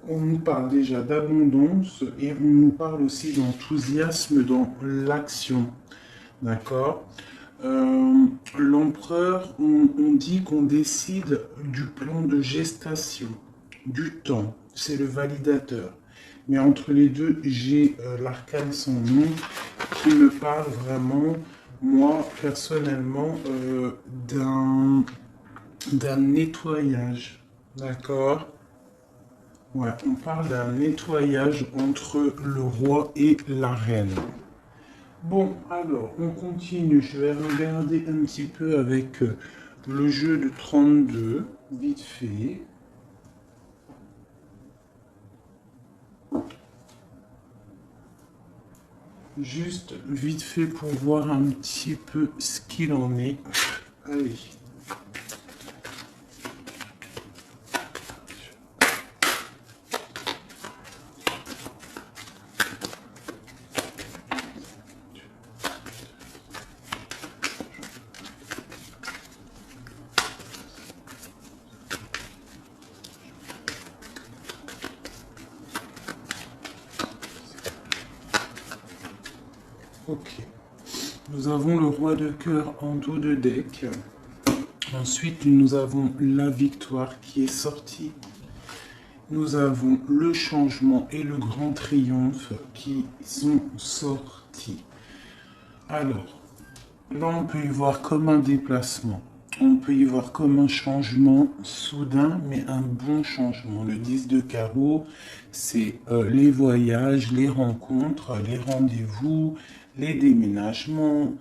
on nous parle déjà d'abondance et on nous parle aussi d'enthousiasme dans l'action. D'accord. L'empereur, on dit qu'on décide du plan de gestation, du temps. C'est le validateur. Mais entre les deux, j'ai l'arcane sans nom qui me parle vraiment, moi, personnellement, d'un nettoyage. D'accord. Ouais, on parle d'un nettoyage entre le roi et la reine. Bon, alors, on continue. Je vais regarder un petit peu avec le jeu de 32, vite fait. Juste vite fait pour voir un petit peu ce qu'il en est. Allez. Ok. Nous avons le roi de cœur en dos de deck. Ensuite, nous avons la victoire qui est sortie. Nous avons le changement et le grand triomphe qui sont sortis. Alors, là, on peut y voir comme un déplacement. On peut y voir comme un changement soudain, mais un bon changement. Le 10 de carreau, c'est les voyages, les rencontres, les rendez-vous, les déménagements,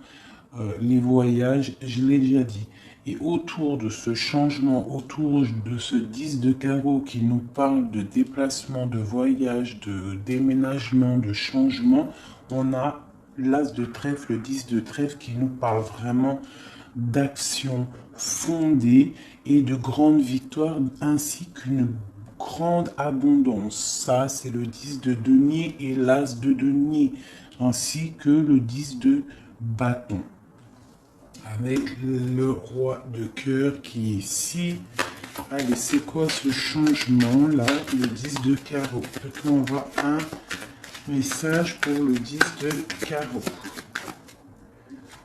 les voyages, je l'ai déjà dit. Et autour de ce changement, autour de ce 10 de carreau qui nous parle de déplacement, de voyage, de déménagement, de changement, on a l'as de trèfle, le 10 de trèfle qui nous parle vraiment d'action fondée et de grandes victoires ainsi qu'une grande abondance. Ça, c'est le 10 de denier et l'as de denier ainsi que le 10 de bâton. Avec le roi de cœur qui est ici. Allez, c'est quoi ce changement là? Le 10 de carreau. Peut-être qu'on voit un message pour le 10 de carreau.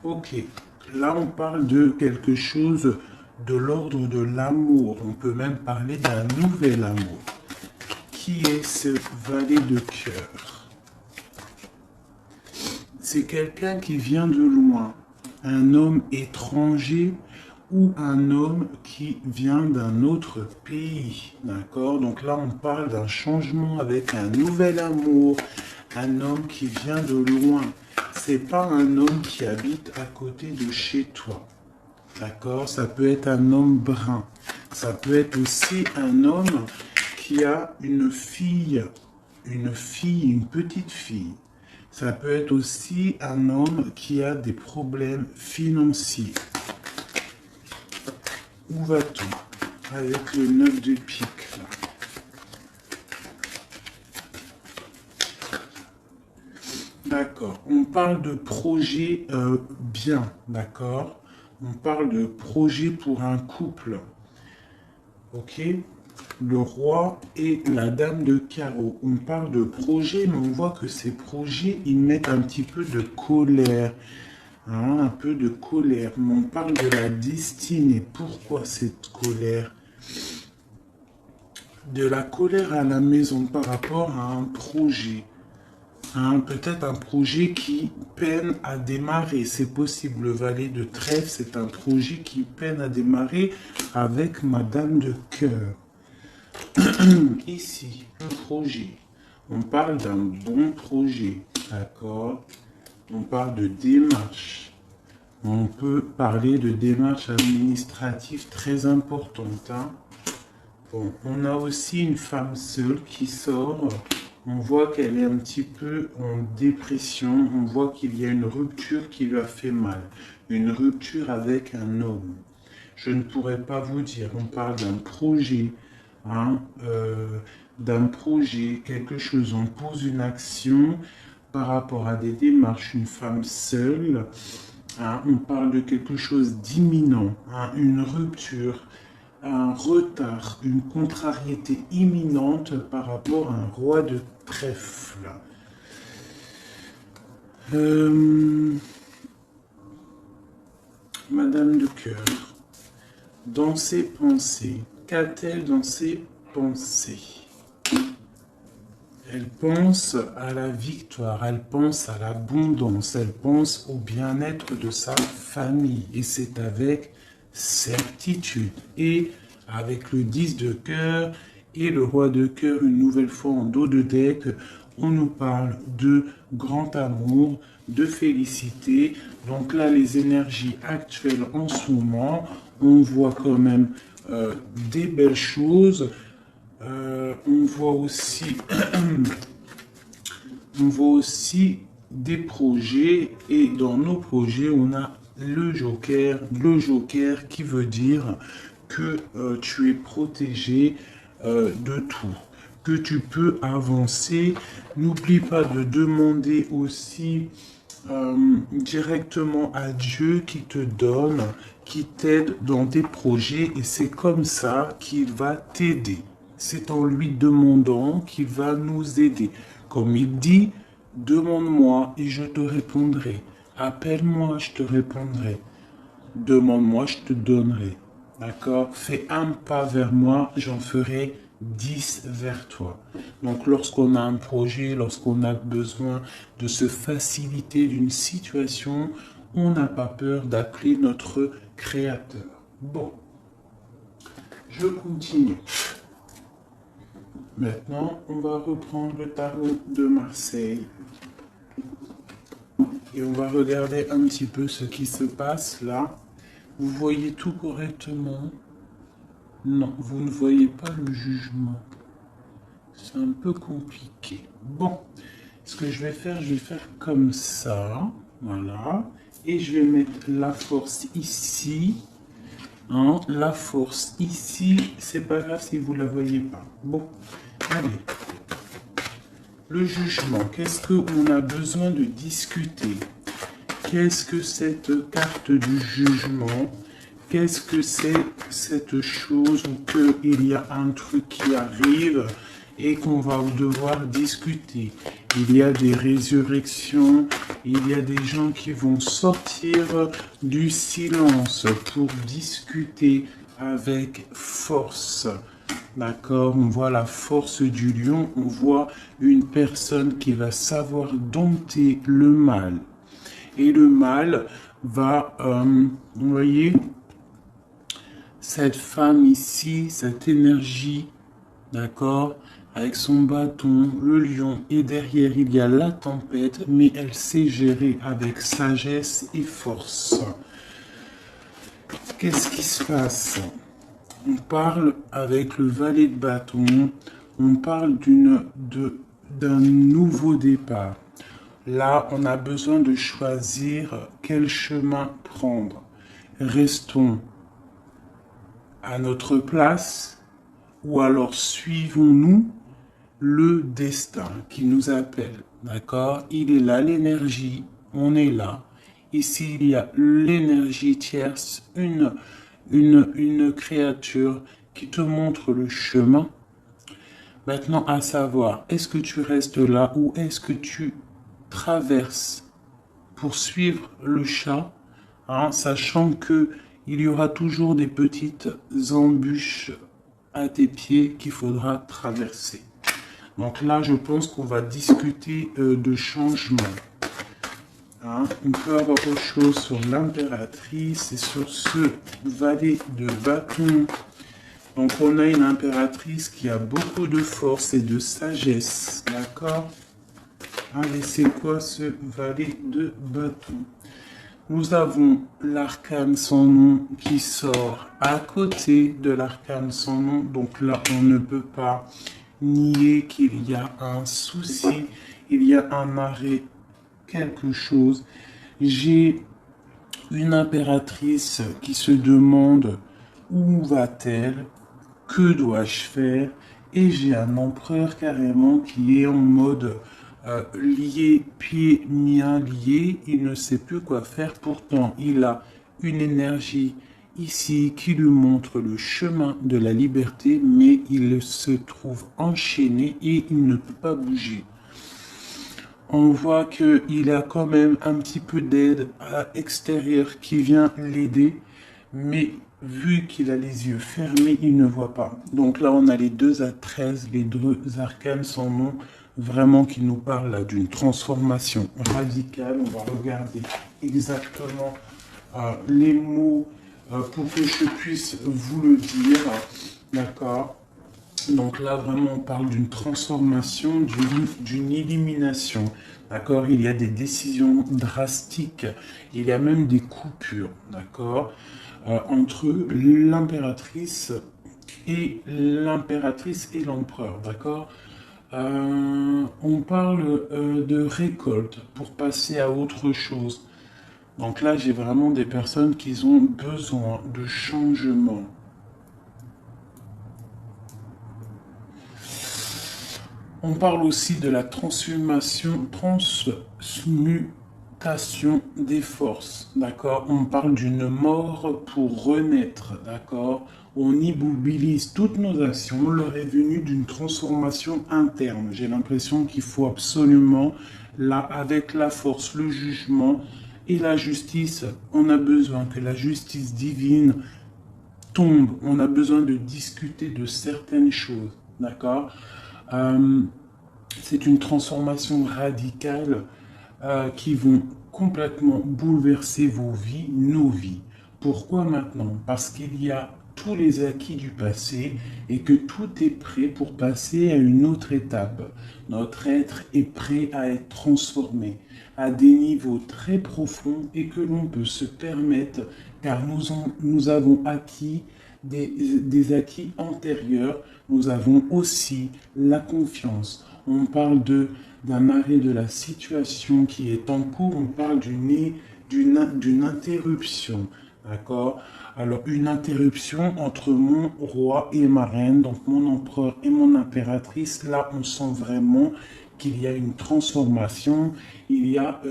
Ok, là on parle de quelque chose de l'ordre de l'amour. On peut même parler d'un nouvel amour. Qui est ce valet de cœur? C'est quelqu'un qui vient de loin. Un homme étranger ou un homme qui vient d'un autre pays. D'accord? Donc là, on parle d'un changement avec un nouvel amour. Un homme qui vient de loin. C'est pas un homme qui habite à côté de chez toi. D'accord? Ça peut être un homme brun. Ça peut être aussi un homme qui a une petite fille. Ça peut être aussi un homme qui a des problèmes financiers. Où va-t-on avec le 9 de pique là? D'accord. On parle de projet bien, d'accord? On parle de projet pour un couple. Ok? Le roi et la dame de carreau. On parle de projet, mais on voit que ces projets, ils mettent un petit peu de colère. Hein, un peu de colère. Mais on parle de la destinée. Pourquoi cette colère? De la colère à la maison par rapport à un projet. Hein, peut-être un projet qui peine à démarrer. C'est possible. Le valet de trèfle, c'est un projet qui peine à démarrer avec Madame de cœur. Ici, un projet. On parle d'un bon projet. D'accord? On parle de démarche. On peut parler de démarches administratives très importantes. Hein? Bon, on a aussi une femme seule qui sort. On voit qu'elle est un petit peu en dépression. On voit qu'il y a une rupture qui lui a fait mal. Une rupture avec un homme. Je ne pourrais pas vous dire. On parle d'un projet. Hein, d'un projet, quelque chose. On pose une action par rapport à des démarches. Une femme seule. Hein, on parle de quelque chose d'imminent. Hein, une rupture. un retard, une contrariété imminente par rapport à un roi de trèfle. Madame de cœur, dans ses pensées, qu'a-t-elle dans ses pensées? Elle pense à la victoire, elle pense à l'abondance, elle pense au bien-être de sa famille. Et c'est avec certitude. Et avec le 10 de cœur et le roi de cœur, une nouvelle fois en dos de deck, on nous parle de grand amour, de félicité. Donc là, les énergies actuelles en ce moment, on voit quand même des belles choses. On voit aussi des projets, et dans nos projets on a le joker qui veut dire que tu es protégé de tout, que tu peux avancer. N'oublie pas de demander aussi directement à Dieu qui te donne, qui t'aide dans tes projets, et c'est comme ça qu'il va t'aider. C'est en lui demandant qu'il va nous aider. Comme il dit, demande-moi et je te répondrai. Appelle-moi, je te répondrai. Demande-moi, je te donnerai. D'accord? Fais un pas vers moi, j'en ferai 10 vers toi. Donc lorsqu'on a un projet, lorsqu'on a besoin de se faciliter d'une situation, on n'a pas peur d'appeler notre créateur. Bon, je continue. Maintenant, on va reprendre le tarot de Marseille. Et on va regarder un petit peu ce qui se passe là. Vous voyez tout correctement? Non, vous ne voyez pas le jugement. C'est un peu compliqué. Bon, ce que je vais faire comme ça. Voilà. Et je vais mettre la force ici. Hein, la force ici, c'est pas grave si vous la voyez pas. Bon, allez. Le jugement, qu'est-ce qu'on a besoin de discuter? Qu'est-ce que cette carte du jugement? Qu'est-ce que c'est cette chose où il y a un truc qui arrive et qu'on va devoir discuter? Il y a des résurrections, il y a des gens qui vont sortir du silence pour discuter avec force. D'accord, on voit la force du lion, on voit une personne qui va savoir dompter le mal. Et le mal va, vous voyez, cette femme ici, cette énergie, d'accord, avec son bâton, le lion, et derrière il y a la tempête, mais elle sait gérer avec sagesse et force. Qu'est-ce qui se passe? On parle avec le valet de bâton, on parle d'un nouveau départ. Là, on a besoin de choisir quel chemin prendre. Restons à notre place ou alors suivons-nous le destin qui nous appelle. D'accord? Il est là, l'énergie, on est là. Ici, il y a l'énergie tierce, une créature qui te montre le chemin. Maintenant, à savoir, est-ce que tu restes là ou est-ce que tu traverses pour suivre le chat, hein, sachant que il y aura toujours des petites embûches à tes pieds qu'il faudra traverser. Donc là, je pense qu'on va discuter de changement. Hein, on peut avoir autre chose sur l'impératrice et sur ce valet de bâton. Donc on a une impératrice qui a beaucoup de force et de sagesse. D'accord? Allez, c'est quoi ce valet de bâton? Nous avons l'arcane sans nom qui sort à côté de l'arcane sans nom. Donc là, on ne peut pas nier qu'il y a un souci, il y a un arrêt, quelque chose. J'ai une impératrice qui se demande où va-t-elle, que dois-je faire, et j'ai un empereur carrément qui est en mode lié, pieds, miens liés, il ne sait plus quoi faire, pourtant il a une énergie ici qui lui montre le chemin de la liberté, mais il se trouve enchaîné et il ne peut pas bouger. On voit qu'il a quand même un petit peu d'aide extérieure qui vient l'aider, mais vu qu'il a les yeux fermés, il ne voit pas. Donc là, on a les 2 à 13, les 2 arcanes sans nom, vraiment qui nous parlent là d'une transformation radicale. On va regarder exactement les mots pour que je puisse vous le dire. D'accord? Donc là, vraiment, on parle d'une transformation, d'une élimination. D'accord? Il y a des décisions drastiques. Il y a même des coupures. D'accord? Entre l'impératrice et l'empereur. D'accord? On parle de récolte pour passer à autre chose. Donc là, j'ai vraiment des personnes qui ont besoin de changement. On parle aussi de la transmutation des forces, d'accord? On parle d'une mort pour renaître, d'accord? On immobilise toutes nos actions, leur est venu d'une transformation interne. J'ai l'impression qu'il faut absolument, là, avec la force, le jugement et la justice, on a besoin que la justice divine tombe. On a besoin de discuter de certaines choses, d'accord? C'est une transformation radicale qui vont complètement bouleverser vos vies, nos vies. Pourquoi maintenant? Parce qu'il y a tous les acquis du passé et que tout est prêt pour passer à une autre étape. Notre être est prêt à être transformé à des niveaux très profonds et que l'on peut se permettre car nous avons acquis des acquis antérieurs, nous avons aussi la confiance. On parle d'un arrêt de la situation qui est en cours, on parle d'une interruption, d'accord? Alors, une interruption entre mon roi et ma reine, donc mon empereur et mon impératrice, là, on sent vraiment qu'il y a une transformation, il y a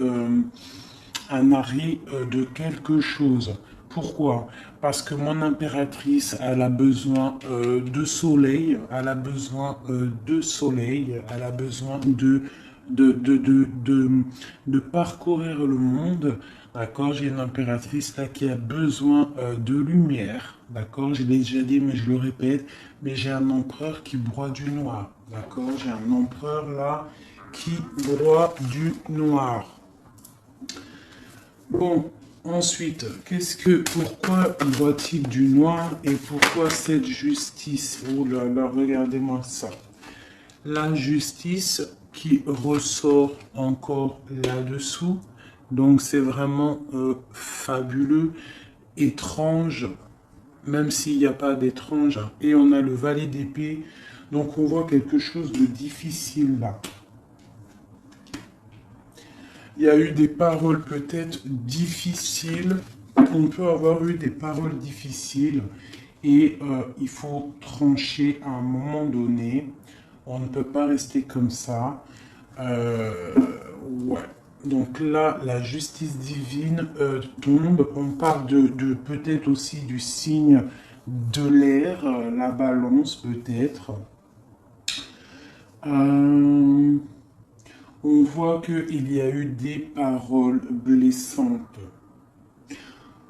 un arrêt de quelque chose. Pourquoi? Parce que mon impératrice, elle a besoin de soleil, elle a besoin de soleil, elle a besoin de parcourir le monde. D'accord? J'ai une impératrice là qui a besoin de lumière. D'accord? Je l'ai déjà dit, mais je le répète. Mais j'ai un empereur qui broie du noir. D'accord? J'ai un empereur là qui broie du noir. Bon, ensuite, pourquoi voit-il du noir et pourquoi cette justice? Oh là là, regardez-moi ça. La justice qui ressort encore là-dessous. Donc c'est vraiment fabuleux, étrange, même s'il n'y a pas d'étrange. Et on a le valet d'épée. Donc on voit quelque chose de difficile là. Il y a eu des paroles peut-être difficiles. On peut avoir eu des paroles difficiles et il faut trancher à un moment donné. On ne peut pas rester comme ça. Ouais. Donc là, la justice divine tombe. On parle de peut-être aussi du signe de l'air, la balance peut-être. On voit qu'il y a eu des paroles blessantes.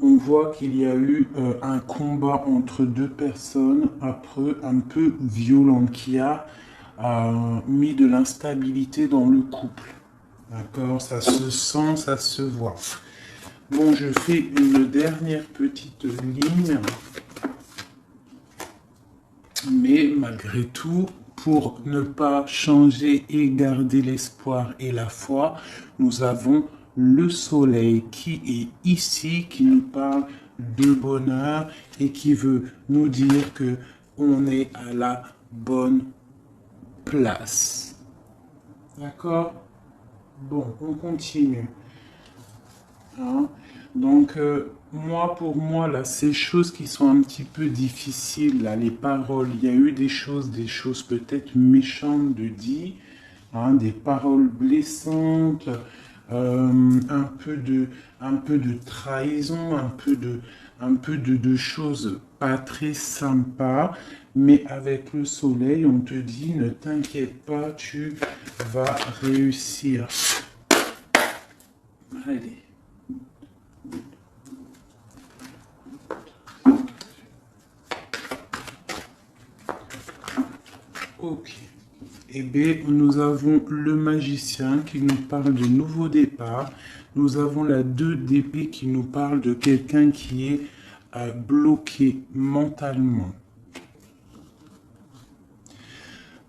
On voit qu'il y a eu un combat entre deux personnes, après un peu violent, qui a mis de l'instabilité dans le couple. D'accord? Ça se sent, ça se voit. Bon, je fais une dernière petite ligne. Mais malgré tout, pour ne pas changer et garder l'espoir et la foi, nous avons le soleil qui est ici, qui nous parle de bonheur et qui veut nous dire que on est à la bonne place. D'accord? Bon, on continue. Hein? Donc, pour moi, là, ces choses qui sont un petit peu difficiles, là, les paroles, il y a eu des choses peut-être méchantes de dire, hein, des paroles blessantes, un peu de trahison, un un peu de choses pas très sympas, mais avec le soleil, on te dit, ne t'inquiète pas, tu vas réussir. Allez. Ok. Eh bien, nous avons le magicien qui nous parle de nouveau départ. Nous avons la 2 d'épée qui nous parle de quelqu'un qui est bloqué mentalement.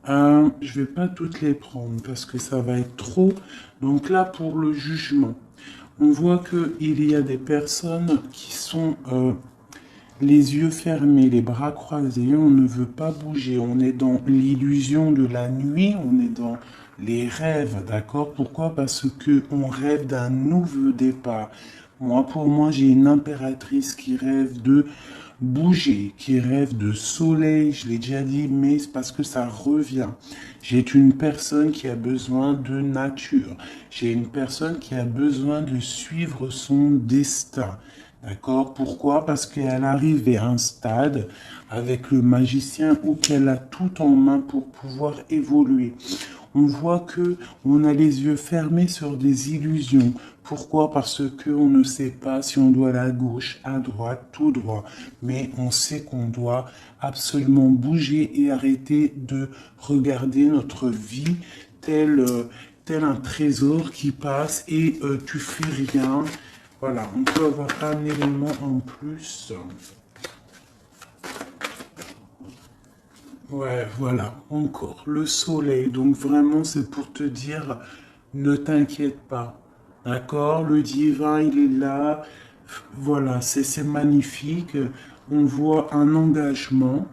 Je vais pas toutes les prendre parce que ça va être trop. Donc là, pour le jugement, on voit qu'il y a des personnes qui sont les yeux fermés, les bras croisés, on ne veut pas bouger, on est dans l'illusion de la nuit, on est dans les rêves, d'accord? Pourquoi? Parce que on rêve d'un nouveau départ. Moi, pour moi, j'ai une impératrice qui rêve de bouger, qui rêve de soleil, je l'ai déjà dit, mais c'est parce que ça revient. J'ai une personne qui a besoin de nature. J'ai une personne qui a besoin de suivre son destin. D'accord? Pourquoi? Parce qu'elle arrive à un stade avec le magicien où qu'elle a tout en main pour pouvoir évoluer. On voit que on a les yeux fermés sur des illusions. Pourquoi? Parce que on ne sait pas si on doit aller à gauche, à droite, tout droit. Mais on sait qu'on doit absolument bouger et arrêter de regarder notre vie tel un trésor qui passe et tu fais rien. Voilà, on peut avoir un élément en plus. Ouais, voilà, encore le soleil. Donc vraiment, c'est pour te dire, ne t'inquiète pas. D'accord? Le divin, il est là. Voilà, c'est magnifique. On voit un engagement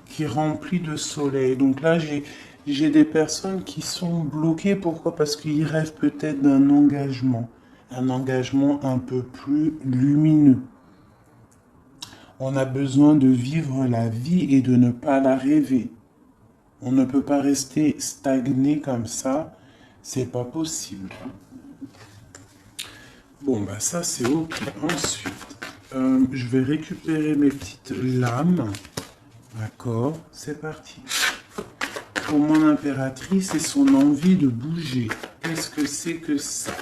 qui est rempli de soleil. Donc là, j'ai des personnes qui sont bloquées. Pourquoi? Parce qu'ils rêvent peut-être d'un engagement. Un engagement un peu plus lumineux. On a besoin de vivre la vie et de ne pas la rêver. On ne peut pas rester stagné comme ça. C'est pas possible. Bon, bah ça c'est ok. Ensuite, je vais récupérer mes petites lames. D'accord, c'est parti. Pour mon impératrice et son envie de bouger. Qu'est-ce que c'est que ça?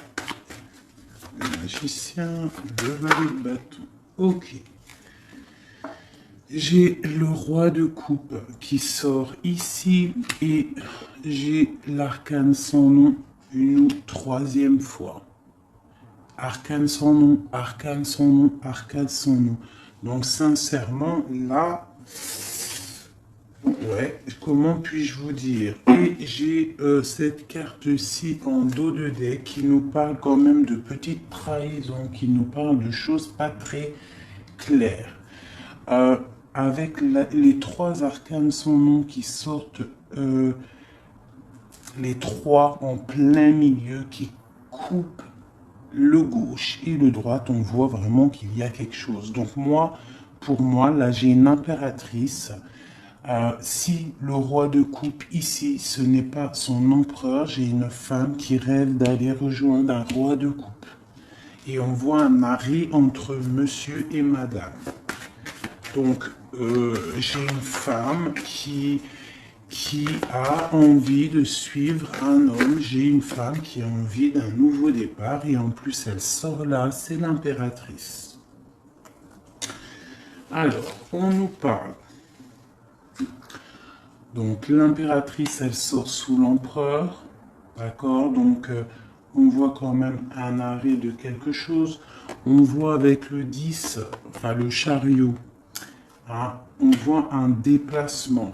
Le magicien, le valet de bâton. Ok. J'ai le roi de coupe qui sort ici et j'ai l'arcane sans nom une troisième fois. Arcane sans nom, arcane sans nom, arcane sans nom. Donc sincèrement, là, ouais, comment puis-je vous dire? Et j'ai cette carte-ci en dos de deck qui nous parle quand même de petites trahisons, qui nous parle de choses pas très claires. Avec les 3 arcanes sans nom qui sortent, les 3 en plein milieu qui coupent le gauche et le droite, on voit vraiment qu'il y a quelque chose. Donc moi, pour moi, là j'ai une impératrice. Si le roi de coupe ici, ce n'est pas son empereur, j'ai une femme qui rêve d'aller rejoindre un roi de coupe. Et on voit un mari entre monsieur et madame. Donc, j'ai une femme qui a envie de suivre un homme. J'ai une femme qui a envie d'un nouveau départ. Et en plus, elle sort là, c'est l'impératrice. Alors, on nous parle. Donc, l'impératrice, elle sort sous l'empereur. D'accord? Donc, on voit quand même un arrêt de quelque chose. On voit avec le 10, enfin le chariot. Ah, on voit un déplacement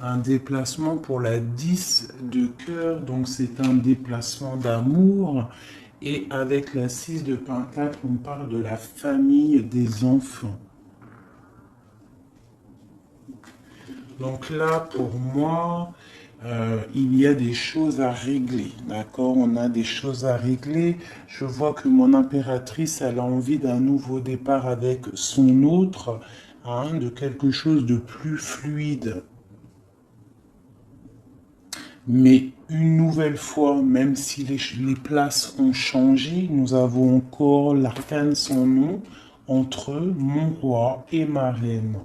pour la 10 de cœur, donc c'est un déplacement d'amour. Et avec la 6 de pentacle, on parle de la famille des enfants. Donc là, pour moi, il y a des choses à régler, d'accord? On a des choses à régler. Je vois que mon impératrice, elle a envie d'un nouveau départ avec son autre, hein, de quelque chose de plus fluide. Mais une nouvelle fois, même si les places ont changé, nous avons encore l'arcane sans nom. entre mon roi et ma reine.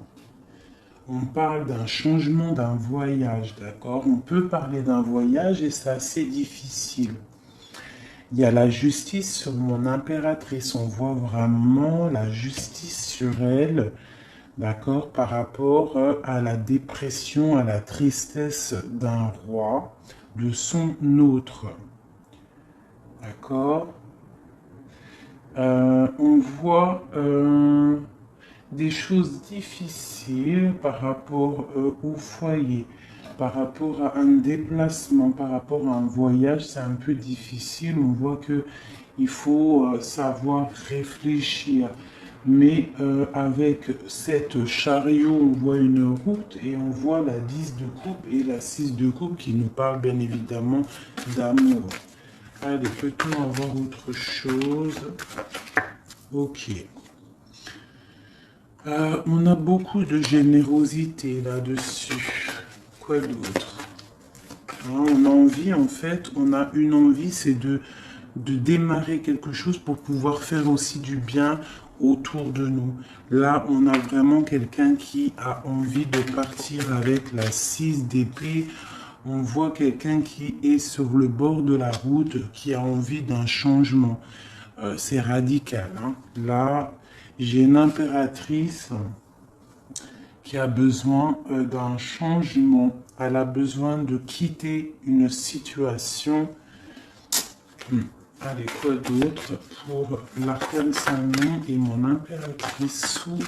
On parle d'un changement, d'un voyage, d'accord? On peut parler d'un voyage et c'est assez difficile. Il y a la justice sur mon impératrice. On voit vraiment la justice sur elle, d'accord, par rapport à la dépression, à la tristesse d'un roi, de son autre. D'accord? On voit des choses difficiles par rapport au foyer, par rapport à un déplacement, par rapport à un voyage, c'est un peu difficile. On voit que il faut savoir réfléchir. Mais avec cette chariot, on voit une route et on voit la 10 de coupe et la 6 de coupe qui nous parle bien évidemment d'amour. Allez, peut-on avoir autre chose? Ok. On a beaucoup de générosité là-dessus. Quoi d'autre? On a envie, en fait, on a une envie, c'est de démarrer quelque chose pour pouvoir faire aussi du bien autour de nous. Là, on a vraiment quelqu'un qui a envie de partir avec la 6 d'épée. On voit quelqu'un qui est sur le bord de la route, qui a envie d'un changement. C'est radical, hein. Là, j'ai une impératrice qui a besoin d'un changement. Elle a besoin de quitter une situation. Allez, quoi d'autre pour l'arcane Saint-Nom et mon impératrice sous...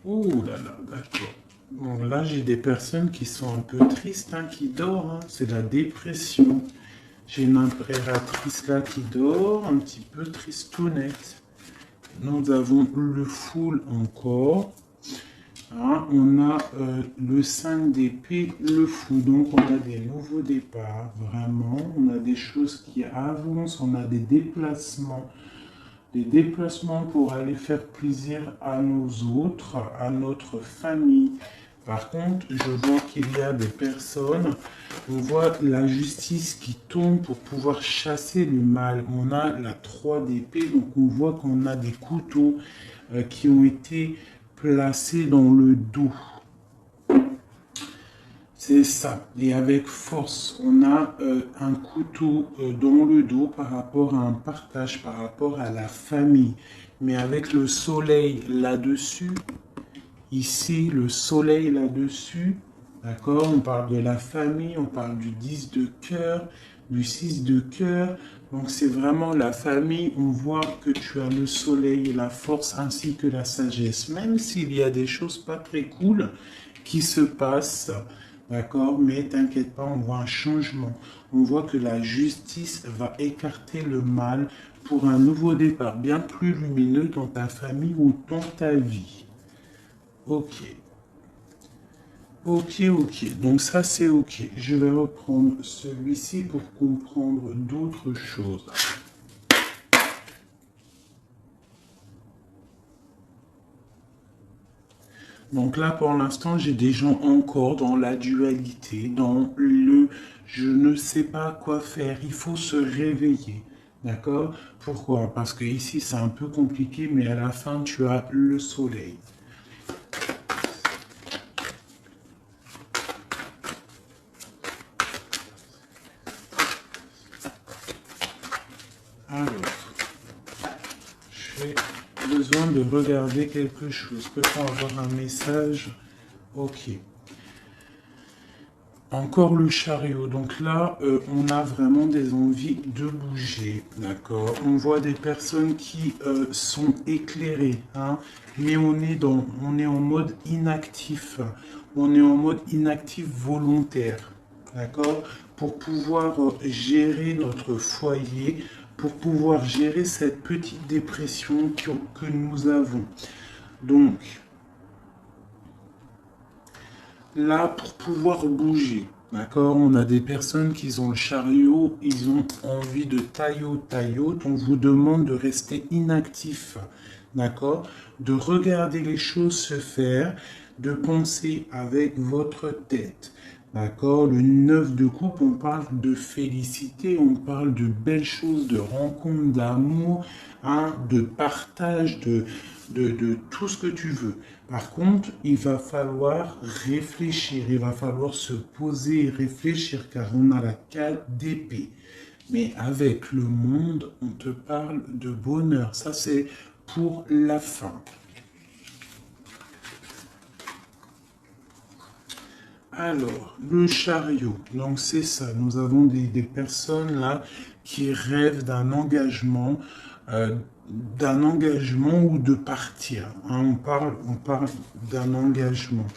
Oh là là, d'accord. Bon, là, j'ai des personnes qui sont un peu tristes, hein, qui dorment. Hein. C'est la dépression. J'ai une impératrice là qui dort, un petit peu tristounette. Nous avons le full encore. Hein, on a le 5 d'épée, le fou. Donc, on a des nouveaux départs, vraiment. On a des choses qui avancent, on a des déplacements. Des déplacements pour aller faire plaisir à nos autres, à notre famille. Par contre, je vois qu'il y a des personnes, on voit la justice qui tombe pour pouvoir chasser le mal. On a la 3 d'épée, donc on voit qu'on a des couteaux qui ont été placés dans le dos. C'est ça. Et avec force, on a un couteau dans le dos par rapport à un partage, par rapport à la famille. Mais avec le soleil là-dessus, ici, le soleil là-dessus, d'accord? On parle de la famille, on parle du 10 de cœur, du 6 de cœur. Donc c'est vraiment la famille. On voit que tu as le soleil, la force ainsi que la sagesse. Même s'il y a des choses pas très cool qui se passent, d'accord? Mais t'inquiète pas, on voit un changement. On voit que la justice va écarter le mal pour un nouveau départ bien plus lumineux dans ta famille ou dans ta vie. Ok. Ok, ok. Donc ça, c'est ok. Je vais reprendre celui-ci pour comprendre d'autres choses. Donc là, pour l'instant, j'ai des gens encore dans la dualité, dans le je ne sais pas quoi faire. Il faut se réveiller. D'accord? Pourquoi? Parce que ici, c'est un peu compliqué, mais à la fin, tu as le soleil. Alors, j'ai besoin de regarder quelque chose. Peut-on avoir un message? Ok. Encore le chariot. Donc là, on a vraiment des envies de bouger. D'accord? On voit des personnes qui sont éclairées. Hein, mais on est en mode inactif. On est en mode inactif volontaire. D'accord? Pour pouvoir gérer notre foyer, pour pouvoir gérer cette petite dépression que nous avons. Donc, là, pour pouvoir bouger, d'accord, on a des personnes qui ont le chariot, ils ont envie de taillot. On vous demande de rester inactif, d'accord, de regarder les choses se faire, de penser avec votre tête. D'accord, le 9 de coupe, on parle de félicité, on parle de belles choses, de rencontres, d'amour, hein, de partage, de tout ce que tu veux. Par contre, il va falloir réfléchir, il va falloir se poser et réfléchir car on a la 4 d'épée. Mais avec le monde, on te parle de bonheur. Ça, c'est pour la fin. Alors, le chariot, donc c'est ça, nous avons des personnes là qui rêvent d'un engagement ou de partir. Hein, on parle d'un engagement.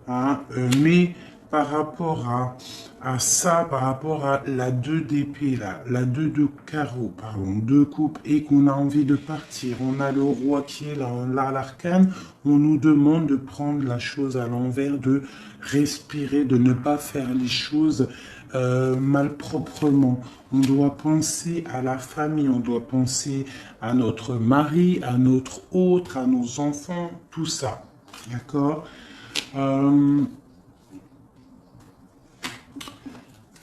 Hein, mais par rapport à ça, par rapport à la 2 d'épée, là, la 2 de carreau, pardon, 2 coupes, et qu'on a envie de partir, on a le roi qui est là, là l'arcane, on nous demande de prendre la chose à l'envers, de respirer, de ne pas faire les choses malproprement. On doit penser à la famille, on doit penser à notre mari, à notre autre, à nos enfants, tout ça. D'accord?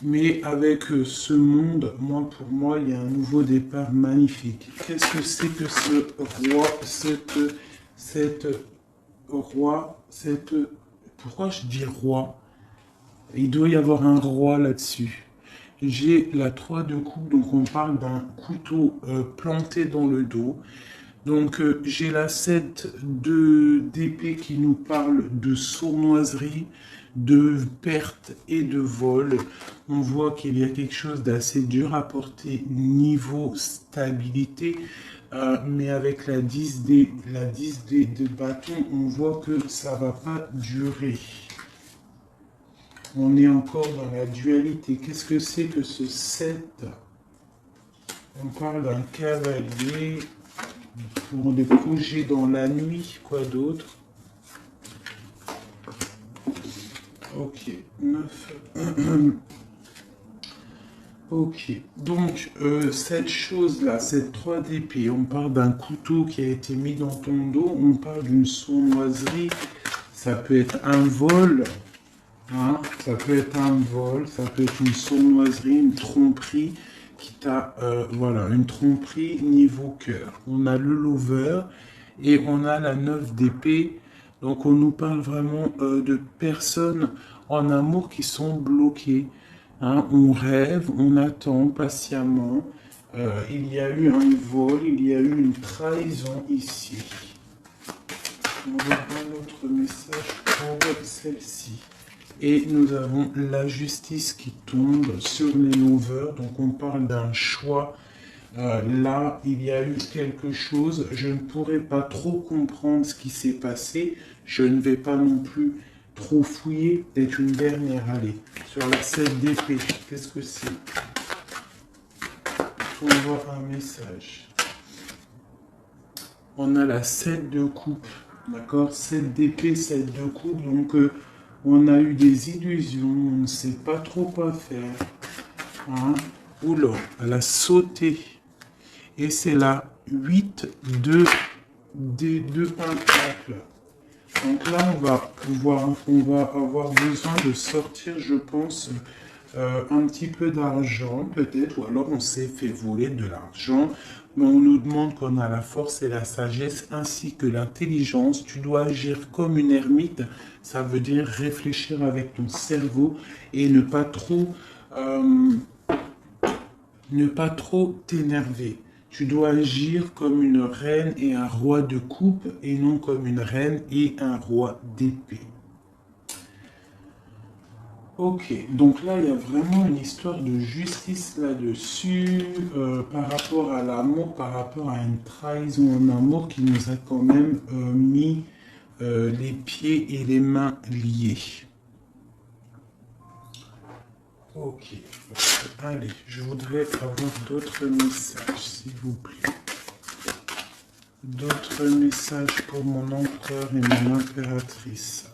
Mais avec ce monde, pour moi, il y a un nouveau départ magnifique. Qu'est-ce que c'est que ce roi, pourquoi je dis roi? Il doit y avoir un roi là-dessus. J'ai la 3 de coupe, donc on parle d'un couteau planté dans le dos. Donc j'ai la 7 d'épée qui nous parle de sournoiserie, de perte et de vol. On voit qu'il y a quelque chose d'assez dur à porter niveau stabilité, mais avec la 10 de bâton, on voit que ça va pas durer. On est encore dans la dualité. Qu'est-ce que c'est que ce 7? On parle d'un cavalier pour des projets dans la nuit. Quoi d'autre? Ok, 9. Ok, donc cette chose-là, cette 3 d'épée, on parle d'un couteau qui a été mis dans ton dos, on parle d'une sournoiserie, ça peut être un vol, hein, ça peut être un vol, ça peut être une sournoiserie, une tromperie qui t'a, voilà, une tromperie niveau cœur. On a le lover et on a la 9 d'épée, donc on nous parle vraiment de personnes en amour qui sont bloquées. Hein, on rêve, on attend patiemment. Il y a eu un vol, il y a eu une trahison ici. On va un autre message pour celle-ci. Et nous avons la justice qui tombe sur les lovers. Donc on parle d'un choix. Là, il y a eu quelque chose. Je ne pourrais pas trop comprendre ce qui s'est passé. Je ne vais pas non plus trop fouillé, peut-être une dernière, allez, sur la 7 d'épée, qu'est-ce que c'est? On voit un message. On a la 7 de coupe, d'accord? 7 d'épée, 7 de coupe, donc on a eu des illusions, on ne sait pas trop quoi faire. Hein? Oula, elle a sauté. Et c'est la 8 de pentacles. Donc là, on va avoir besoin de sortir, je pense, un petit peu d'argent, peut-être, ou alors on s'est fait voler de l'argent, mais on nous demande qu'on a la force et la sagesse, ainsi que l'intelligence. Tu dois agir comme une ermite, ça veut dire réfléchir avec ton cerveau et ne pas trop t'énerver. Tu dois agir comme une reine et un roi de coupe et non comme une reine et un roi d'épée. Ok, donc là il y a vraiment une histoire de justice là-dessus, par rapport à l'amour, par rapport à une trahison en amour qui nous a quand même mis les pieds et les mains liés. Ok, allez, je voudrais avoir d'autres messages, s'il vous plaît. D'autres messages pour mon empereur et mon impératrice.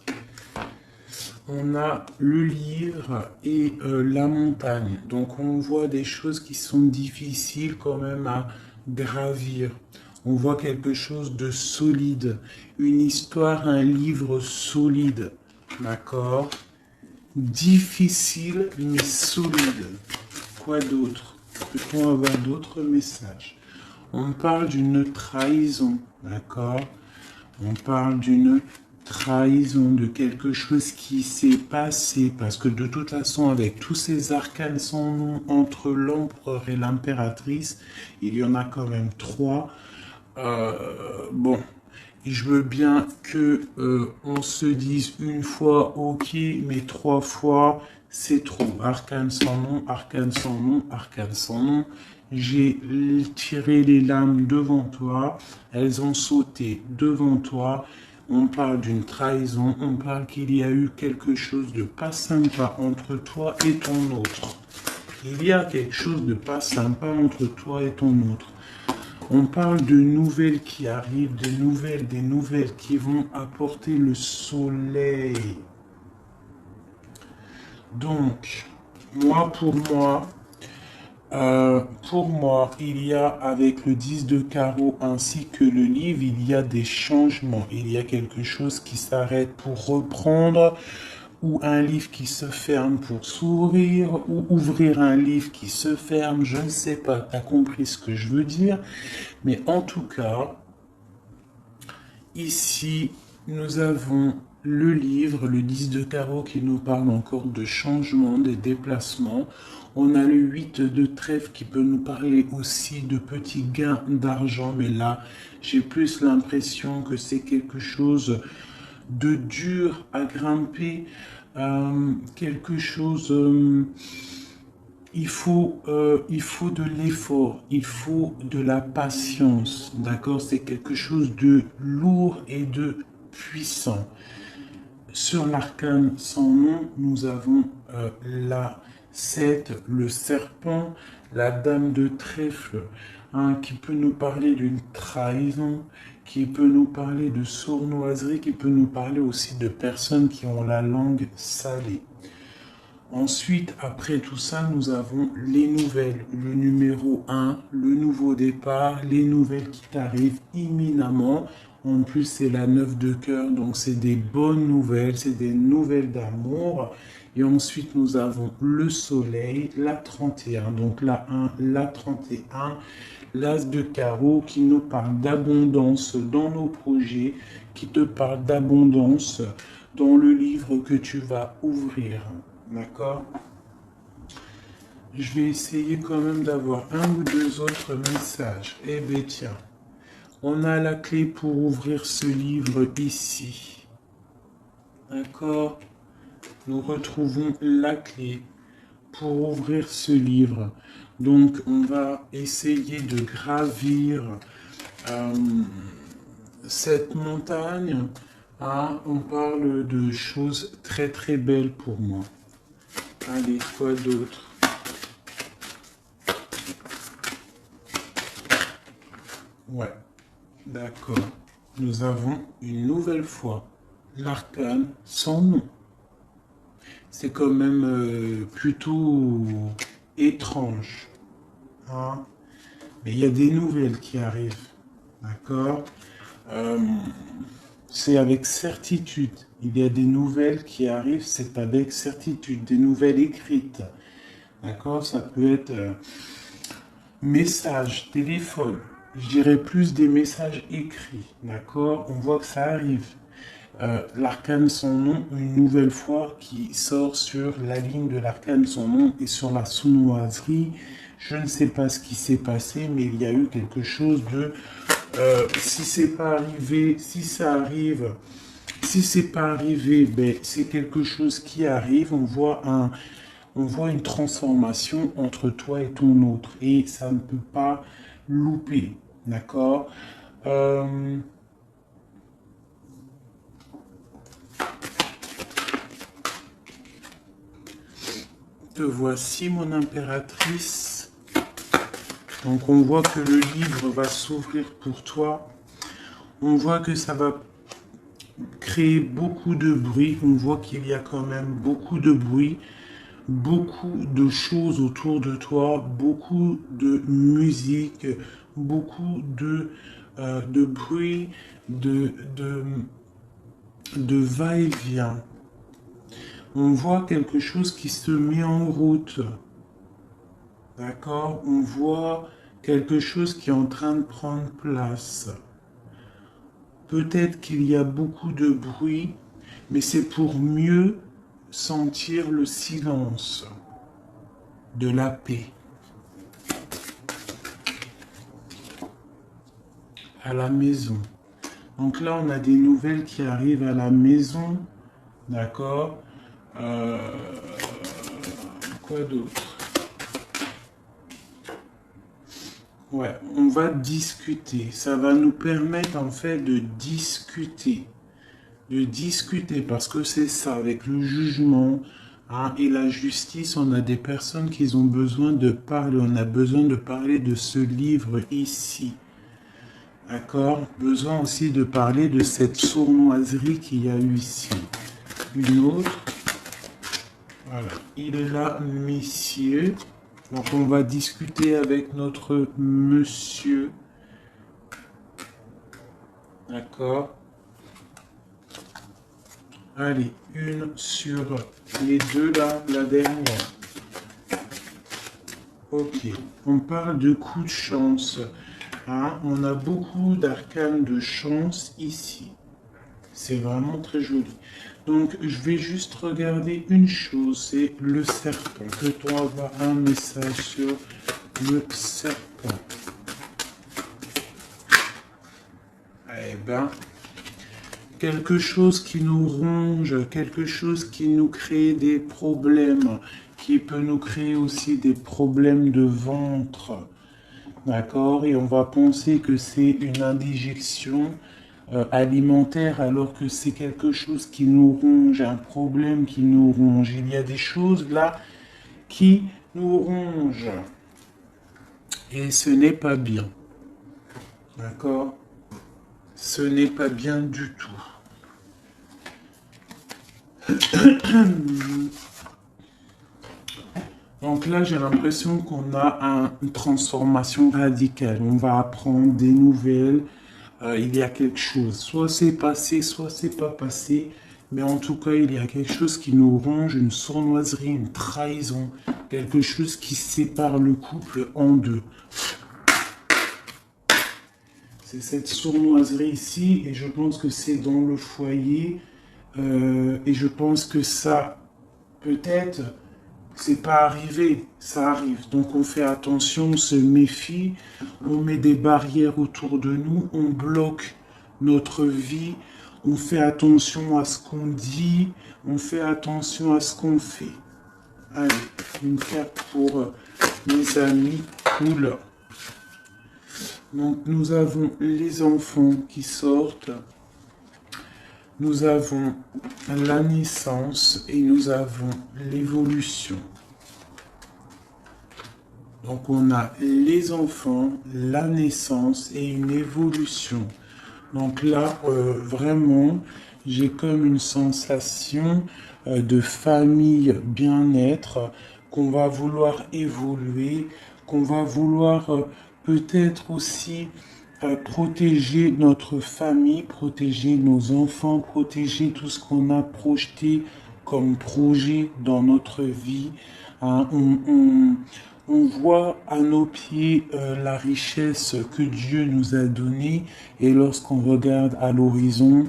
On a le livre et la montagne. Donc on voit des choses qui sont difficiles quand même à gravir. On voit quelque chose de solide. Une histoire, un livre solide. D'accord ? Difficile mais solide. Quoi d'autre? Peut-on avoir d'autres messages? On parle d'une trahison, d'accord? On parle d'une trahison, de quelque chose qui s'est passé, parce que de toute façon, avec tous ces arcanes sans nom entre l'empereur et l'impératrice, il y en a quand même trois. Bon, je veux bien que on se dise une fois ok, mais trois fois c'est trop. Arcane sans nom, arcane sans nom, arcane sans nom. J'ai tiré les lames devant toi, elles ont sauté devant toi. On parle d'une trahison, on parle qu'il y a eu quelque chose de pas sympa entre toi et ton autre. Il y a quelque chose de pas sympa entre toi et ton autre. On parle de nouvelles qui arrivent, des nouvelles qui vont apporter le soleil. Donc, pour moi, il y a avec le 10 de carreau ainsi que le livre, il y a des changements. Il y a quelque chose qui s'arrête pour reprendre, ou un livre qui se ferme pour s'ouvrir, ou ouvrir un livre qui se ferme, je ne sais pas, tu as compris ce que je veux dire. Mais en tout cas, ici, nous avons le livre, le 10 de carreau qui nous parle encore de changement, des déplacements. On a le 8 de trèfle qui peut nous parler aussi de petits gains d'argent, mais là, j'ai plus l'impression que c'est quelque chose de dur à grimper, quelque chose... il faut de l'effort, il faut de la patience, d'accord? C'est quelque chose de lourd et de puissant. Sur l'arcane sans nom, nous avons la 7, le serpent, la dame de trèfle, hein, qui peut nous parler d'une trahison, qui peut nous parler de sournoiserie, qui peut nous parler aussi de personnes qui ont la langue salée. Ensuite, après tout ça, nous avons les nouvelles, le numéro 1, le nouveau départ, les nouvelles qui t'arrivent imminemment. En plus, c'est la 9 de cœur, donc c'est des bonnes nouvelles, c'est des nouvelles d'amour. Et ensuite, nous avons le soleil, la 31, donc la 1, la 31, l'as de carreau qui nous parle d'abondance dans nos projets, qui te parle d'abondance dans le livre que tu vas ouvrir. D'accord? Je vais essayer quand même d'avoir un ou deux autres messages. Eh bien tiens, on a la clé pour ouvrir ce livre ici. D'accord? Nous retrouvons la clé pour ouvrir ce livre. Donc on va essayer de gravir cette montagne. Ah, on parle de choses très très belles pour moi. Allez, quoi d'autre? Ouais, d'accord. Nous avons une nouvelle fois l'arcane sans nom. C'est quand même plutôt étrange. Hein? Mais il y a des nouvelles qui arrivent. D'accord? C'est avec certitude. Il y a des nouvelles qui arrivent, c'est avec certitude. Des nouvelles écrites. D'accord? Ça peut être message, téléphone. Je dirais plus des messages écrits. D'accord? On voit que ça arrive. L'arcane sans nom, une nouvelle fois, qui sort sur la ligne de l'arcane sans nom et sur la sournoiserie. Je ne sais pas ce qui s'est passé, mais il y a eu quelque chose de... si c'est pas arrivé, si ça arrive, si c'est pas arrivé, ben, c'est quelque chose qui arrive. On voit une transformation entre toi et ton autre. Et ça ne peut pas louper. D'accord? Te voici, mon impératrice. Donc on voit que le livre va s'ouvrir pour toi. On voit que ça va créer beaucoup de bruit. On voit qu'il y a quand même beaucoup de bruit, beaucoup de choses autour de toi, beaucoup de musique, beaucoup de bruit, de va-et-vient. On voit quelque chose qui se met en route. D'accord? On voit quelque chose qui est en train de prendre place. Peut-être qu'il y a beaucoup de bruit, mais c'est pour mieux sentir le silence de la paix à la maison. Donc là, on a des nouvelles qui arrivent à la maison, d'accord. Quoi d'autre? Ouais, on va discuter. Ça va nous permettre en fait de discuter. De discuter, parce que c'est ça, avec le jugement et la justice, on a des personnes qui ont besoin de parler. On a besoin de parler de ce livre ici. D'accord? Besoin aussi de parler de cette sournoiserie qu'il y a eu ici. Une autre. Voilà. Il est là, messieurs. Donc on va discuter avec notre monsieur. D'accord? Allez, une sur les deux là, la dernière. Ok, on parle de coups de chance. On a beaucoup d'arcanes de chance ici. C'est vraiment très joli. Donc, je vais juste regarder une chose, c'est le serpent. Peut-on avoir un message sur le serpent? Eh ben, quelque chose qui nous ronge, quelque chose qui nous crée des problèmes, qui peut nous créer aussi des problèmes de ventre. D'accord? Et on va penser que c'est une indigestion alimentaire alors que c'est quelque chose qui nous ronge, un problème qui nous ronge. Il y a des choses là qui nous rongent. Et ce n'est pas bien. D'accord? Ce n'est pas bien du tout. Donc là, j'ai l'impression qu'on a une transformation radicale. On va apprendre des nouvelles. Il y a quelque chose. Soit c'est passé, soit c'est pas passé. Mais en tout cas, il y a quelque chose qui nous ronge, une sournoiserie, une trahison. Quelque chose qui sépare le couple en deux. C'est cette sournoiserie ici. Et je pense que c'est dans le foyer. Et je pense que ça, peut-être... c'est pas arrivé, ça arrive. Donc on fait attention, on se méfie, on met des barrières autour de nous, on bloque notre vie, on fait attention à ce qu'on dit, on fait attention à ce qu'on fait. Allez, une carte pour mes amis, cool. Donc nous avons les enfants qui sortent. Nous avons la naissance et nous avons l'évolution. Donc on a les enfants, la naissance et une évolution. Donc là, vraiment, j'ai comme une sensation de famille, bien-être, qu'on va vouloir évoluer, qu'on va vouloir peut-être aussi protéger notre famille, protéger nos enfants, protéger tout ce qu'on a projeté comme projet dans notre vie. On voit à nos pieds la richesse que Dieu nous a donnée et lorsqu'on regarde à l'horizon,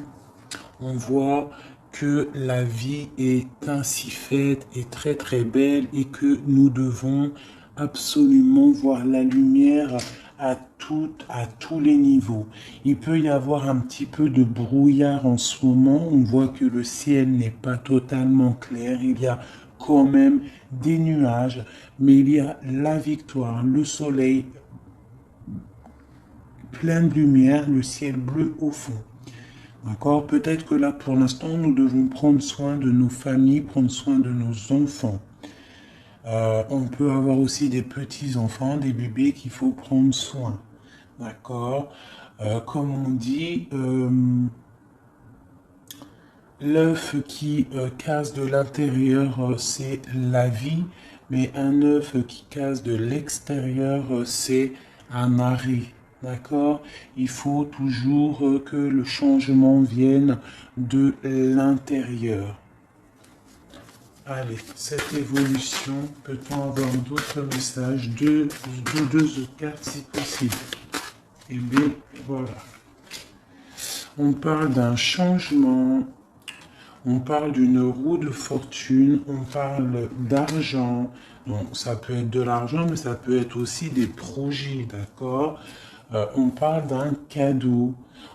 on voit que la vie est ainsi faite et très très belle et que nous devons absolument voir la lumière à tous les niveaux. Il peut y avoir un petit peu de brouillard en ce moment. On voit que le ciel n'est pas totalement clair. Il y a quand même des nuages, mais il y a la victoire, le soleil plein de lumière, le ciel bleu au fond. D'accord? Peut-être que là, pour l'instant, nous devons prendre soin de nos familles, prendre soin de nos enfants. On peut avoir aussi des petits-enfants, des bébés qu'il faut prendre soin. D'accord? Comme on dit, l'œuf qui casse de l'intérieur, c'est la vie, mais un œuf qui casse de l'extérieur, c'est un arrêt. D'accord? Il faut toujours que le changement vienne de l'intérieur. Allez, cette évolution, peut-on avoir d'autres messages, deux cartes si possible? Et bien, voilà. On parle d'un changement, on parle d'une roue de fortune, on parle d'argent. Donc, ça peut être de l'argent, mais ça peut être aussi des projets, d'accord? On parle d'un cadeau.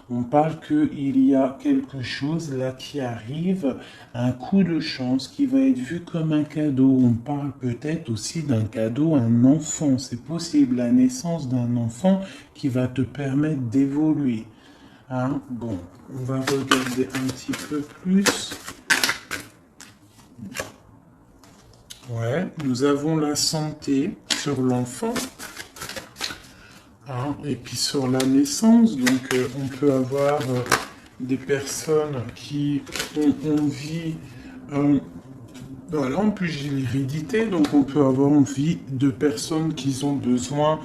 On parle qu'il y a quelque chose là qui arrive, un coup de chance qui va être vu comme un cadeau. On parle peut-être aussi d'un cadeau à un enfant. C'est possible, la naissance d'un enfant qui va te permettre d'évoluer. Hein? Bon, on va regarder un petit peu plus. Ouais, nous avons la santé sur l'enfant. Hein, et puis sur la naissance, donc on peut avoir des personnes qui ont envie, voilà, en plus j'ai l'hérédité, donc on peut avoir envie de personnes qui ont besoin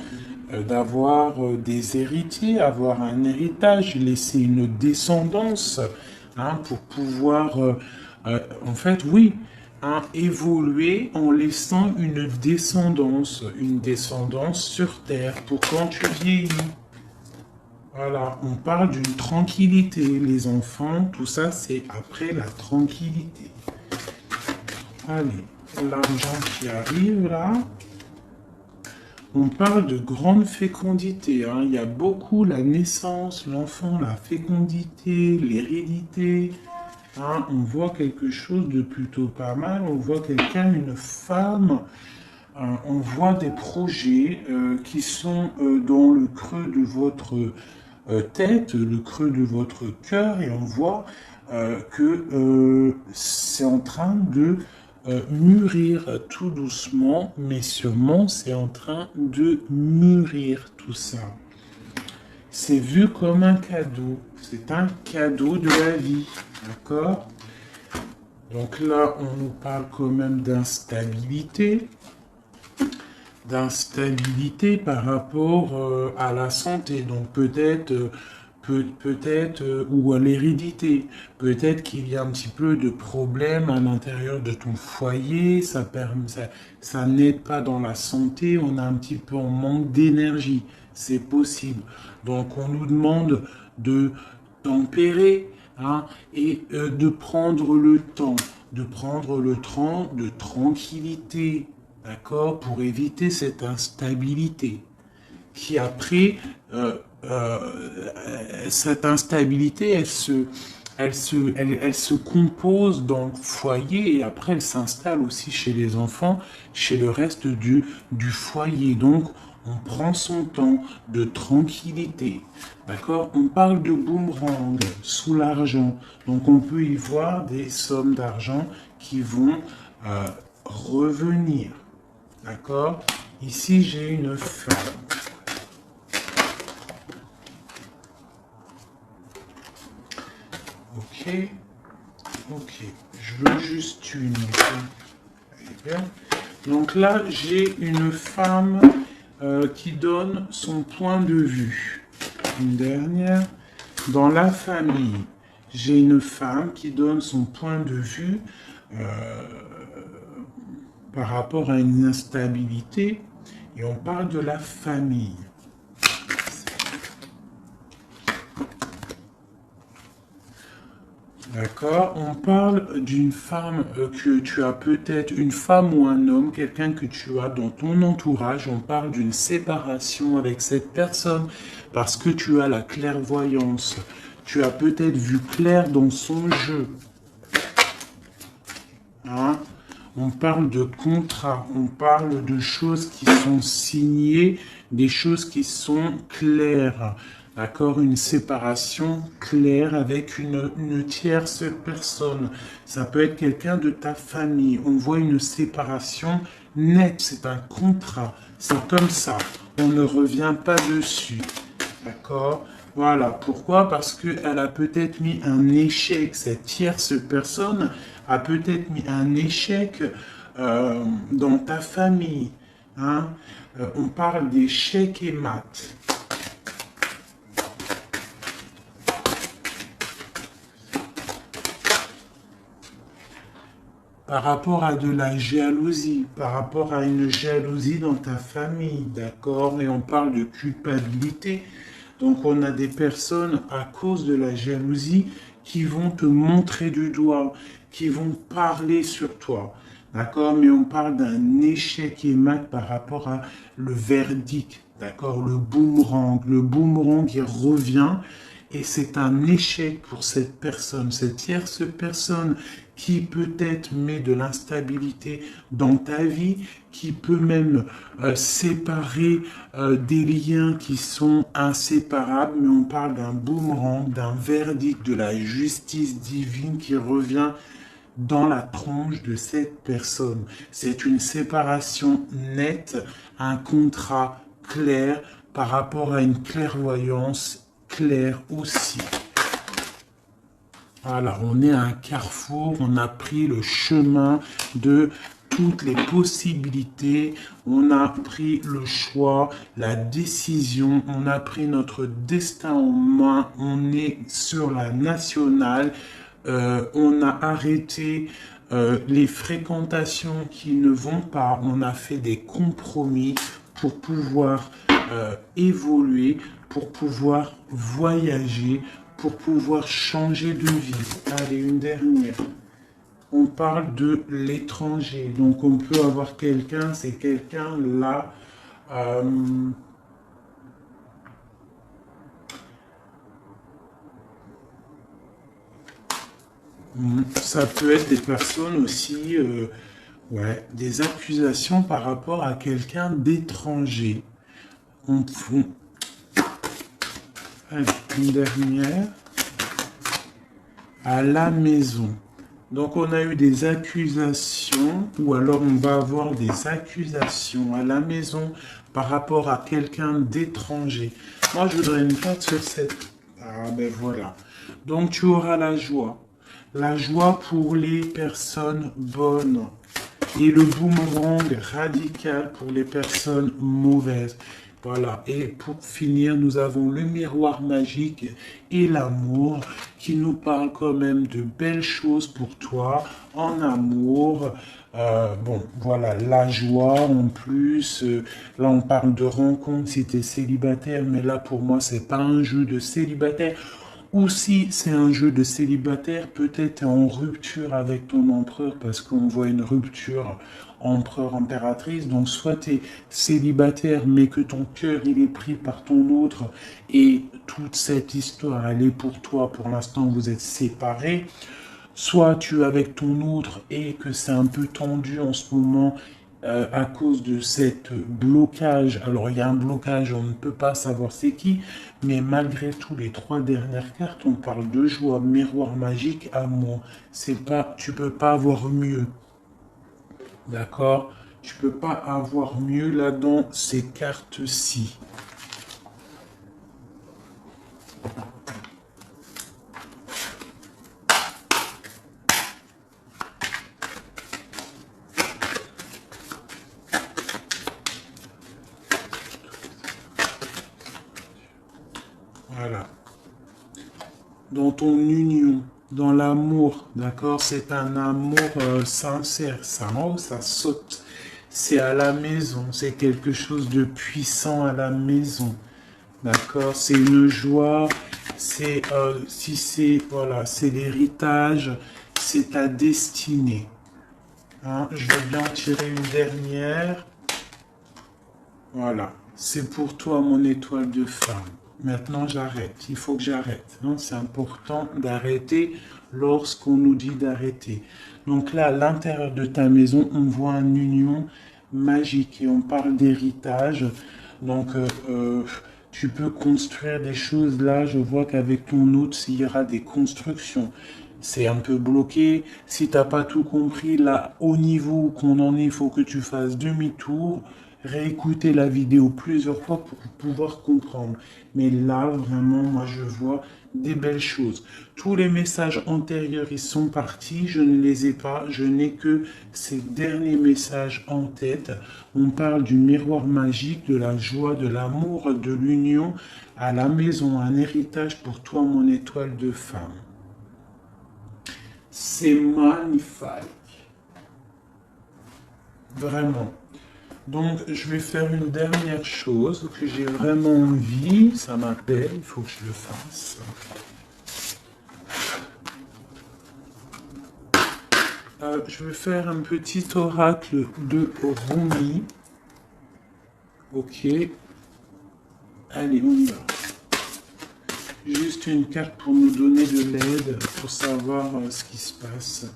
d'avoir des héritiers, avoir un héritage, laisser une descendance, hein, pour pouvoir, en fait, oui, hein, évoluer en laissant une descendance sur Terre pour quand tu vieillis. Voilà, on parle d'une tranquillité. Les enfants, tout ça, c'est après la tranquillité. Allez, l'argent qui arrive là. On parle de grande fécondité. Hein. Il y a beaucoup la naissance, l'enfant, la fécondité, l'hérédité. Hein. On voit quelque chose de plutôt pas mal. On voit quelqu'un, une femme. On voit des projets qui sont dans le creux de votre tête, le creux de votre cœur. Et on voit que c'est en train de mûrir tout doucement, mais sûrement c'est en train de mûrir tout ça. C'est vu comme un cadeau. C'est un cadeau de la vie. D'accord? Donc là, on nous parle quand même d'instabilité. D'instabilité par rapport à la santé. Donc peut-être ou à l'hérédité. Peut-être qu'il y a un petit peu de problème à l'intérieur de ton foyer, ça n'aide pas dans la santé, on a un petit peu en manque d'énergie, c'est possible. Donc on nous demande de tempérer, hein, et de prendre le temps de tranquillité, d'accord, pour éviter cette instabilité qui après, cette instabilité, elle se compose dans le foyer et après elle s'installe aussi chez les enfants, chez le reste du foyer. Donc, on prend son temps de tranquillité. D'accord? On parle de boomerang sous l'argent. Donc, on peut y voir des sommes d'argent qui vont revenir. D'accord? Ici, j'ai une femme. Ok, je veux juste une. Donc là, j'ai une femme qui donne son point de vue. Une dernière. Dans la famille, j'ai une femme qui donne son point de vue par rapport à une instabilité. Et on parle de la famille. D'accord, on parle d'une femme que tu as peut-être, une femme ou un homme, quelqu'un que tu as dans ton entourage. On parle d'une séparation avec cette personne parce que tu as la clairvoyance. Tu as peut-être vu clair dans son jeu. Hein? On parle de contrat, on parle de choses qui sont signées, des choses qui sont claires. D'accord? Une séparation claire avec une tierce personne. Ça peut être quelqu'un de ta famille. On voit une séparation nette. C'est un contrat. C'est comme ça. On ne revient pas dessus. D'accord? Voilà. Pourquoi? Parce qu'elle a peut-être mis un échec. Cette tierce personne a peut-être mis un échec dans ta famille. Hein? On parle d'échec et maths. par rapport à de la jalousie, par rapport à une jalousie dans ta famille, d'accord? Et on parle de culpabilité. Donc on a des personnes à cause de la jalousie qui vont te montrer du doigt, qui vont parler sur toi. D'accord? Mais on parle d'un échec et mat par rapport à le verdict. D'accord? Le boomerang. Le boomerang qui revient et c'est un échec pour cette personne, cette tierce personne qui peut-être met de l'instabilité dans ta vie, qui peut même séparer des liens qui sont inséparables, mais on parle d'un boomerang, d'un verdict de la justice divine qui revient dans la tronche de cette personne. C'est une séparation nette, un contrat clair par rapport à une clairvoyance claire aussi. Voilà, on est à un carrefour, on a pris le chemin de toutes les possibilités, on a pris le choix, la décision, on a pris notre destin en main, on est sur la nationale, on a arrêté les fréquentations qui ne vont pas, on a fait des compromis pour pouvoir évoluer, pour pouvoir voyager, pour pouvoir changer de vie. Allez, une dernière. On parle de l'étranger. Donc, on peut avoir quelqu'un, c'est quelqu'un là. Ça peut être des personnes aussi, ouais, des accusations par rapport à quelqu'un d'étranger. Allez, une dernière. À la maison. Donc on a eu des accusations, ou alors on va avoir des accusations à la maison par rapport à quelqu'un d'étranger. Moi je voudrais une carte sur cette... Ah ben voilà. Donc tu auras la joie. La joie pour les personnes bonnes. Et le boomerang radical pour les personnes mauvaises. Voilà, et pour finir, nous avons le miroir magique et l'amour qui nous parle quand même de belles choses pour toi en amour. Bon, voilà, la joie en plus. Là, on parle de rencontre si tu es célibataire, mais là, pour moi, c'est pas un jeu de célibataire. Ou si c'est un jeu de célibataire, peut-être en rupture avec ton empereur, parce qu'on voit une rupture empereur-impératrice. Donc soit tu es célibataire, mais que ton cœur il est pris par ton autre, et toute cette histoire, elle est pour toi, pour l'instant vous êtes séparés. Soit tu es avec ton autre et que c'est un peu tendu en ce moment, à cause de cette blocage. Alors il y a un blocage, on ne peut pas savoir c'est qui, mais malgré tout, les trois dernières cartes, on parle de joie, miroir magique, amour. C'est pas, tu peux pas avoir mieux, d'accord? Tu peux pas avoir mieux là dans ces cartes-ci. Voilà. Dans ton union, dans l'amour, d'accord? C'est un amour sincère, ça, oh, ça saute. C'est à la maison, c'est quelque chose de puissant à la maison, d'accord? C'est une joie, c'est si c'est voilà, c'est l'héritage, c'est ta destinée. Hein? Je vais bien tirer une dernière. Voilà, c'est pour toi mon étoile de femme. Maintenant, j'arrête. Il faut que j'arrête. C'est important d'arrêter lorsqu'on nous dit d'arrêter. Donc là, à l'intérieur de ta maison, on voit une union magique et on parle d'héritage. Donc, tu peux construire des choses. Là, je vois qu'avec ton autre, il y aura des constructions. C'est un peu bloqué. Si tu n'as pas tout compris, là, au niveau qu'on en est, il faut que tu fasses demi-tour, réécouter la vidéo plusieurs fois pour pouvoir comprendre. Mais là, vraiment, moi, je vois des belles choses. Tous les messages antérieurs, ils sont partis. Je ne les ai pas. Je n'ai que ces derniers messages en tête. On parle du miroir magique, de la joie, de l'amour, de l'union à la maison, un héritage pour toi, mon étoile de femme. C'est magnifique. Vraiment. Donc, je vais faire une dernière chose que j'ai vraiment envie. Ça m'appelle, il faut que je le fasse. Je vais faire un petit oracle de Rumi. Ok. Allez, on y va. Juste une carte pour nous donner de l'aide, pour savoir ce qui se passe.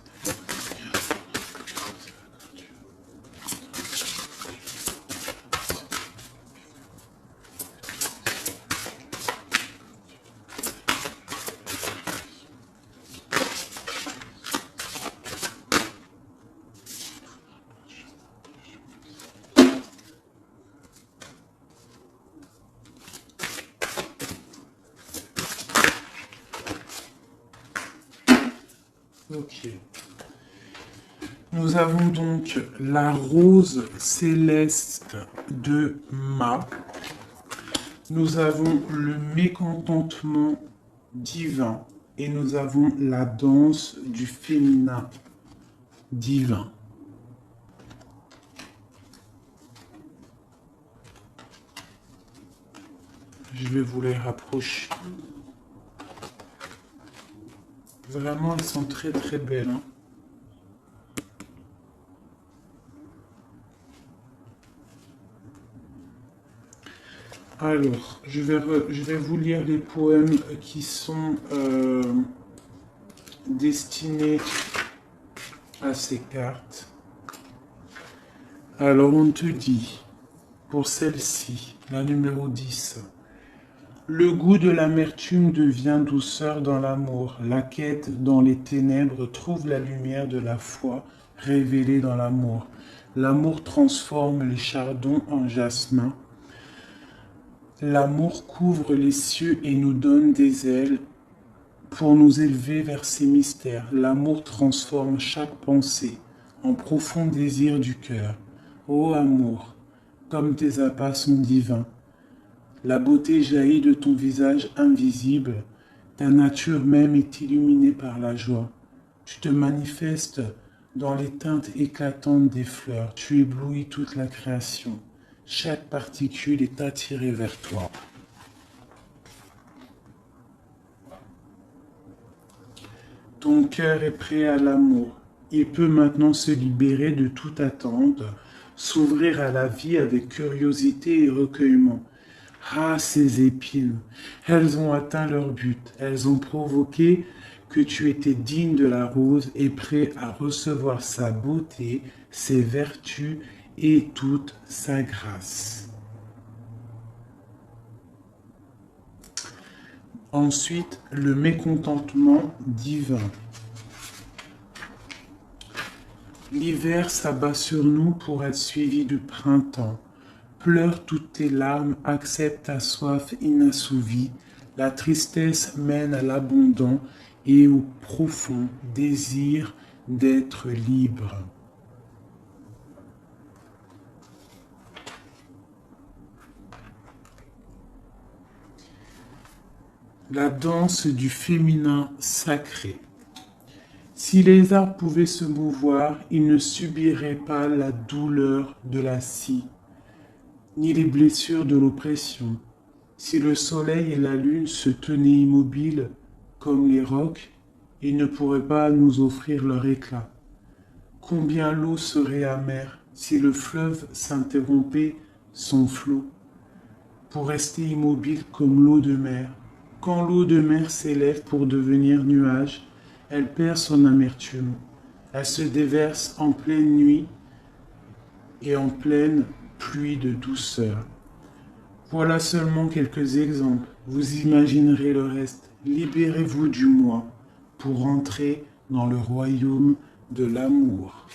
Ok. Nous avons donc la rose céleste de Ma. Nous avons le mécontentement divin. Et nous avons la danse du féminin divin. Je vais vous les rapprocher. Vraiment, elles sont très très belles. Hein. Alors, je vais vous lire les poèmes qui sont destinés à ces cartes. Alors, on te dit, pour celle-ci, la numéro 10, le goût de l'amertume devient douceur dans l'amour. La quête dans les ténèbres trouve la lumière de la foi révélée dans l'amour. L'amour transforme les chardons en jasmin. L'amour couvre les cieux et nous donne des ailes pour nous élever vers ses mystères. L'amour transforme chaque pensée en profond désir du cœur. Ô amour, comme tes appâts sont divins, la beauté jaillit de ton visage invisible, ta nature même est illuminée par la joie. Tu te manifestes dans les teintes éclatantes des fleurs, tu éblouis toute la création. Chaque particule est attirée vers toi. Ton cœur est prêt à l'amour. Il peut maintenant se libérer de toute attente, s'ouvrir à la vie avec curiosité et recueillement. Ah, ces épines, elles ont atteint leur but. Elles ont provoqué que tu étais digne de la rose et prêt à recevoir sa beauté, ses vertus et toute sa grâce. Ensuite, le mécontentement divin. L'hiver s'abat sur nous pour être suivi du printemps. Pleure toutes tes larmes, accepte ta soif inassouvie. La tristesse mène à l'abandon et au profond désir d'être libre. La danse du féminin sacré. Si les arbres pouvaient se mouvoir, ils ne subiraient pas la douleur de la scie, ni les blessures de l'oppression. Si le soleil et la lune se tenaient immobiles comme les rocs, ils ne pourraient pas nous offrir leur éclat. Combien l'eau serait amère si le fleuve s'interrompait son flot, pour rester immobile comme l'eau de mer. Quand l'eau de mer s'élève pour devenir nuage, elle perd son amertume. Elle se déverse en pleine nuit et en pleine pluie de douceur. Voilà seulement quelques exemples. Vous imaginerez le reste. Libérez-vous du moi pour entrer dans le royaume de l'amour.